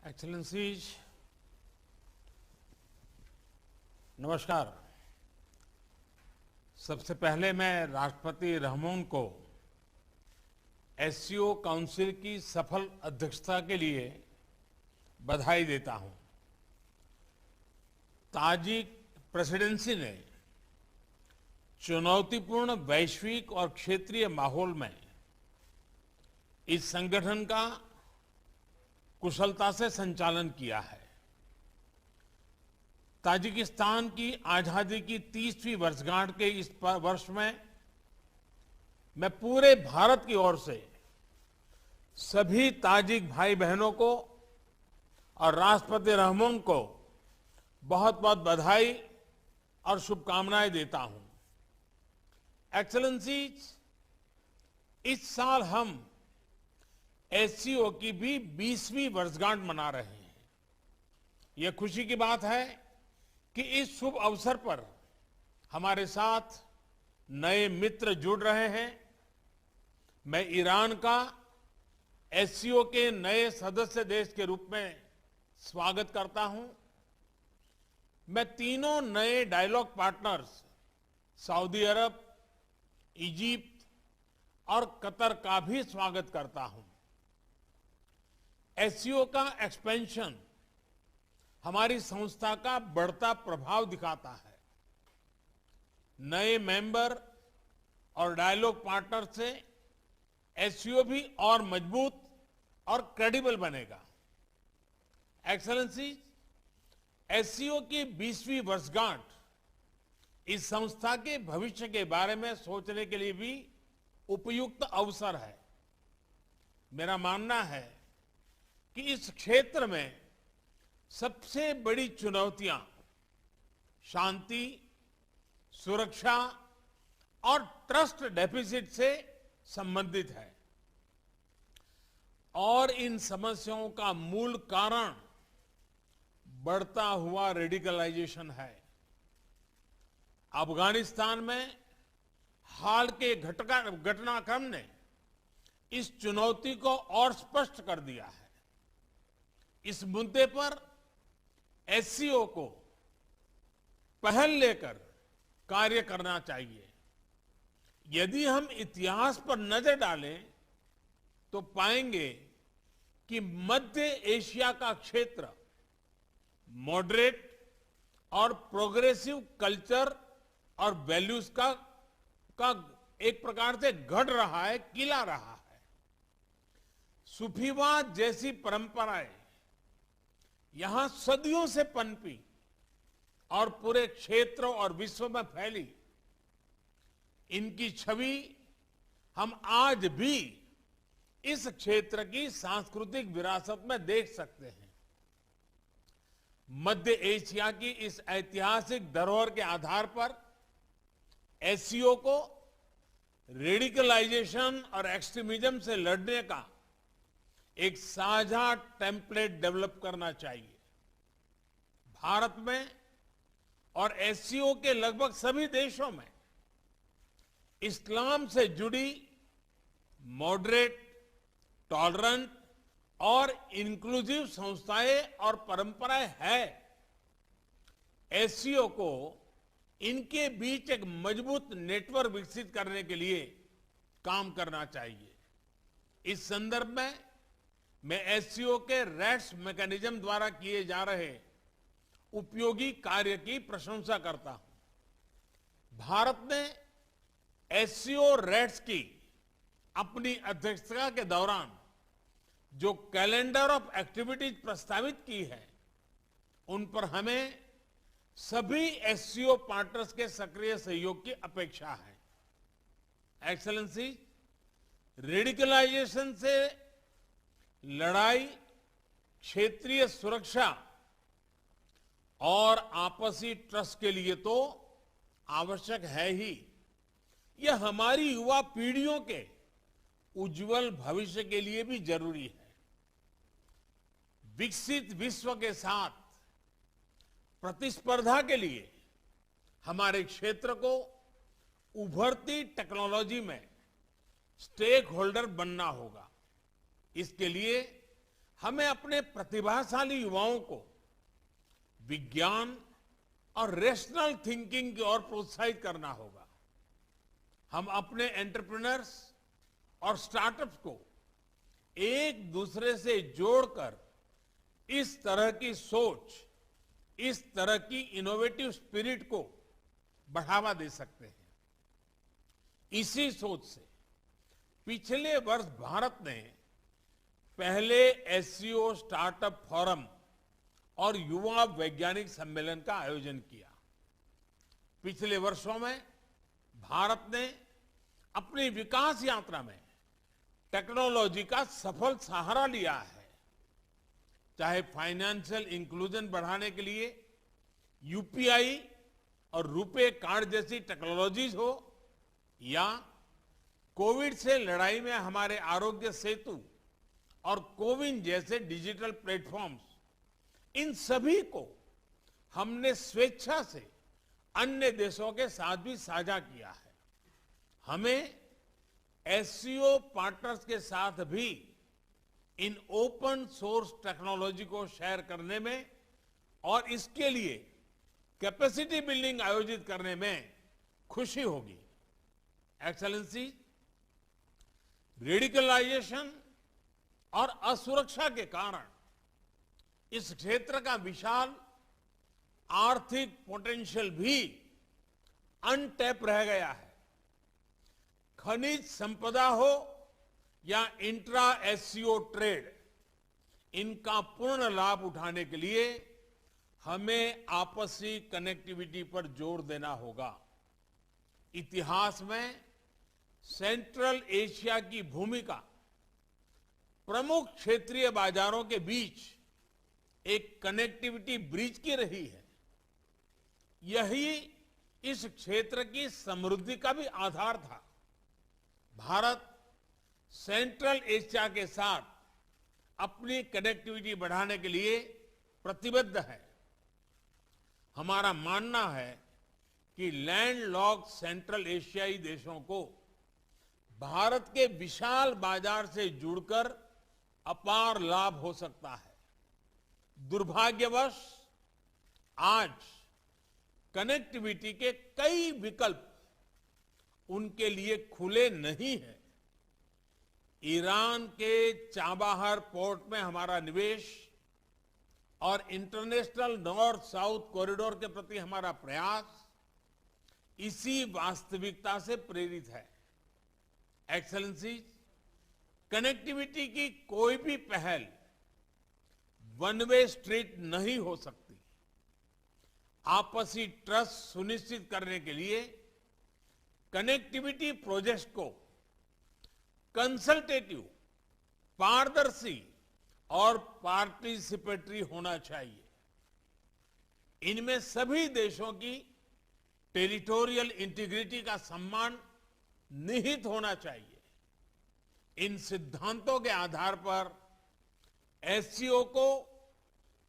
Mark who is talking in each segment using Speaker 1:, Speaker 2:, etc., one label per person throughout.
Speaker 1: Excellencies, नमस्कार। सबसे पहले मैं राष्ट्रपति रहमोन को एससीओ काउंसिल की सफल अध्यक्षता के लिए बधाई देता हूं। ताजिक प्रेसिडेंसी ने चुनौतीपूर्ण वैश्विक और क्षेत्रीय माहौल में इस संगठन का कुशलता से संचालन किया है। ताजिकिस्तान की आजादी की 30वीं वर्षगांठ के इस वर्ष में मैं पूरे भारत की ओर से सभी ताजिक भाई बहनों को और राष्ट्रपति रहमोन को बहुत बहुत बधाई और शुभकामनाएं देता हूं। एक्सेलेंसीज, इस साल हम एससीओ की भी 20वीं वर्षगांठ मना रहे हैं। यह खुशी की बात है कि इस शुभ अवसर पर हमारे साथ नए मित्र जुड़ रहे हैं। मैं ईरान का एससीओ के नए सदस्य देश के रूप में स्वागत करता हूं। मैं तीनों नए डायलॉग पार्टनर्स सऊदी अरब, इजिप्ट और कतर का भी स्वागत करता हूं। एससीओ का एक्सपेंशन हमारी संस्था का बढ़ता प्रभाव दिखाता है। नए मेंबर और डायलॉग पार्टनर से एससीओ भी और मजबूत और क्रेडिबल बनेगा। एक्सेलेंसी, एससीओ की 20वीं वर्षगांठ इस संस्था के भविष्य के बारे में सोचने के लिए भी उपयुक्त अवसर है। मेरा मानना है कि इस क्षेत्र में सबसे बड़ी चुनौतियां शांति, सुरक्षा और ट्रस्ट डेफिसिट से संबंधित है और इन समस्याओं का मूल कारण बढ़ता हुआ रेडिकलाइजेशन है। अफगानिस्तान में हाल के घटनाक्रम ने इस चुनौती को और स्पष्ट कर दिया है। इस मुद्दे पर एससीओ को पहल लेकर कार्य करना चाहिए। यदि हम इतिहास पर नजर डालें तो पाएंगे कि मध्य एशिया का क्षेत्र मॉडरेट और प्रोग्रेसिव कल्चर और वैल्यूज का एक प्रकार से गढ़ रहा है, किला रहा है। सूफीवाद जैसी परंपराएं यहां सदियों से पनपी और पूरे क्षेत्र और विश्व में फैली। इनकी छवि हम आज भी इस क्षेत्र की सांस्कृतिक विरासत में देख सकते हैं। मध्य एशिया की इस ऐतिहासिक धरोहर के आधार पर एससीओ को रेडिकलाइजेशन और एक्सट्रीमिज्म से लड़ने का एक साझा टेम्पलेट डेवलप करना चाहिए। भारत में और एससीओ के लगभग सभी देशों में इस्लाम से जुड़ी मॉडरेट, टॉलरेंट और इंक्लूसिव संस्थाएं और परंपराएं हैं। एससीओ को इनके बीच एक मजबूत नेटवर्क विकसित करने के लिए काम करना चाहिए। इस संदर्भ में मैं एससीओ के रैट्स मैकेनिज्म द्वारा किए जा रहे उपयोगी कार्य की प्रशंसा करता हूं। भारत ने एससीओ रैट्स की अपनी अध्यक्षता के दौरान जो कैलेंडर ऑफ एक्टिविटीज प्रस्तावित की है, उन पर हमें सभी एससीओ पार्टनर्स के सक्रिय सहयोग की अपेक्षा है। एक्सेलेंसी, रेडिकलाइजेशन से लड़ाई क्षेत्रीय सुरक्षा और आपसी ट्रस्ट के लिए तो आवश्यक है ही। यह हमारी युवा पीढ़ियों के उज्जवल भविष्य के लिए भी जरूरी है। विकसित विश्व के साथ प्रतिस्पर्धा के लिए हमारे क्षेत्र को उभरती टेक्नोलॉजी में स्टेक होल्डर बनना होगा। इसके लिए हमें अपने प्रतिभाशाली युवाओं को विज्ञान और रेशनल थिंकिंग की ओर प्रोत्साहित करना होगा। हम अपने एंटरप्रेन्योर्स और स्टार्टअप्स को एक दूसरे से जोड़कर इस तरह की सोच, इस तरह की इनोवेटिव स्पिरिट को बढ़ावा दे सकते हैं। इसी सोच से पिछले वर्ष भारत ने पहले एससीओ स्टार्टअप फोरम और युवा वैज्ञानिक सम्मेलन का आयोजन किया। पिछले वर्षों में भारत ने अपनी विकास यात्रा में टेक्नोलॉजी का सफल सहारा लिया है। चाहे फाइनेंशियल इंक्लूजन बढ़ाने के लिए यूपीआई और रुपे कार्ड जैसी टेक्नोलॉजीज हो, या कोविड से लड़ाई में हमारे आरोग्य सेतु और कोविन जैसे डिजिटल प्लेटफॉर्म्स, इन सभी को हमने स्वेच्छा से अन्य देशों के साथ भी साझा किया है। हमें एससीओ पार्टनर्स के साथ भी इन ओपन सोर्स टेक्नोलॉजी को शेयर करने में और इसके लिए कैपेसिटी बिल्डिंग आयोजित करने में खुशी होगी। एक्सेलेंसी, रेडिकलाइजेशन और असुरक्षा के कारण इस क्षेत्र का विशाल आर्थिक पोटेंशियल भी अनटैप रह गया है। खनिज संपदा हो या इंट्रा एससीओ ट्रेड, इनका पूर्ण लाभ उठाने के लिए हमें आपसी कनेक्टिविटी पर जोर देना होगा। इतिहास में सेंट्रल एशिया की भूमिका प्रमुख क्षेत्रीय बाजारों के बीच एक कनेक्टिविटी ब्रिज की रही है। यही इस क्षेत्र की समृद्धि का भी आधार था। भारत सेंट्रल एशिया के साथ अपनी कनेक्टिविटी बढ़ाने के लिए प्रतिबद्ध है। हमारा मानना है कि लैंडलॉक्ड सेंट्रल एशियाई देशों को भारत के विशाल बाजार से जुड़कर अपार लाभ हो सकता है। दुर्भाग्यवश आज कनेक्टिविटी के कई विकल्प उनके लिए खुले नहीं हैं। ईरान के चाबाहार पोर्ट में हमारा निवेश और इंटरनेशनल नॉर्थ साउथ कॉरिडोर के प्रति हमारा प्रयास इसी वास्तविकता से प्रेरित है। एक्सेलेंसी, कनेक्टिविटी की कोई भी पहल वन वे स्ट्रीट नहीं हो सकती। आपसी ट्रस्ट सुनिश्चित करने के लिए कनेक्टिविटी प्रोजेक्ट को कंसल्टेटिव, पारदर्शी और पार्टिसिपेटरी होना चाहिए। इनमें सभी देशों की टेरिटोरियल इंटीग्रिटी का सम्मान निहित होना चाहिए। इन सिद्धांतों के आधार पर एससीओ को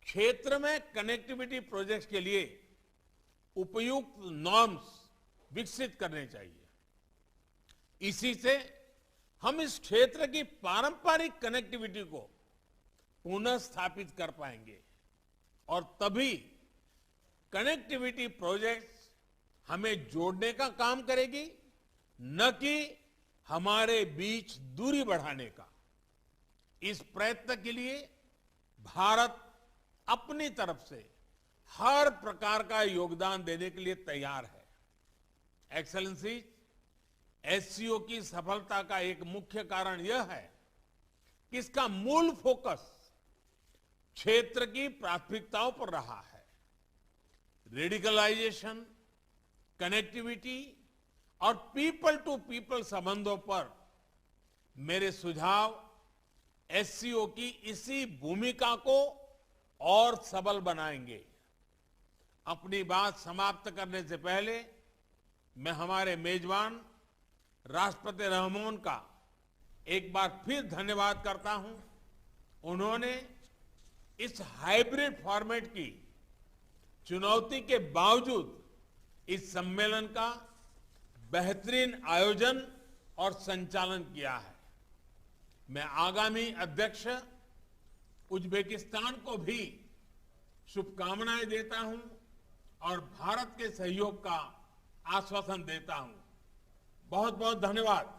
Speaker 1: क्षेत्र में कनेक्टिविटी प्रोजेक्ट्स के लिए उपयुक्त नॉर्म्स विकसित करने चाहिए। इसी से हम इस क्षेत्र की पारंपरिक कनेक्टिविटी को पुनः स्थापित कर पाएंगे और तभी कनेक्टिविटी प्रोजेक्ट्स हमें जोड़ने का काम करेगी, न कि हमारे बीच दूरी बढ़ाने का। इस प्रयत्न के लिए भारत अपनी तरफ से हर प्रकार का योगदान देने के लिए तैयार है। एक्सेलेंसी, एससीओ की सफलता का एक मुख्य कारण यह है कि इसका मूल फोकस क्षेत्र की प्राथमिकताओं पर रहा है। रेडिकलाइजेशन, कनेक्टिविटी और पीपल टू पीपल संबंधों पर मेरे सुझाव एससीओ की इसी भूमिका को और सबल बनाएंगे। अपनी बात समाप्त करने से पहले मैं हमारे मेजबान राष्ट्रपति रहमोन का एक बार फिर धन्यवाद करता हूं। उन्होंने इस हाइब्रिड फॉर्मेट की चुनौती के बावजूद इस सम्मेलन का बेहतरीन आयोजन और संचालन किया है। मैं आगामी अध्यक्ष उज्बेकिस्तान को भी शुभकामनाएं देता हूं और भारत के सहयोग का आश्वासन देता हूं। बहुत बहुत धन्यवाद।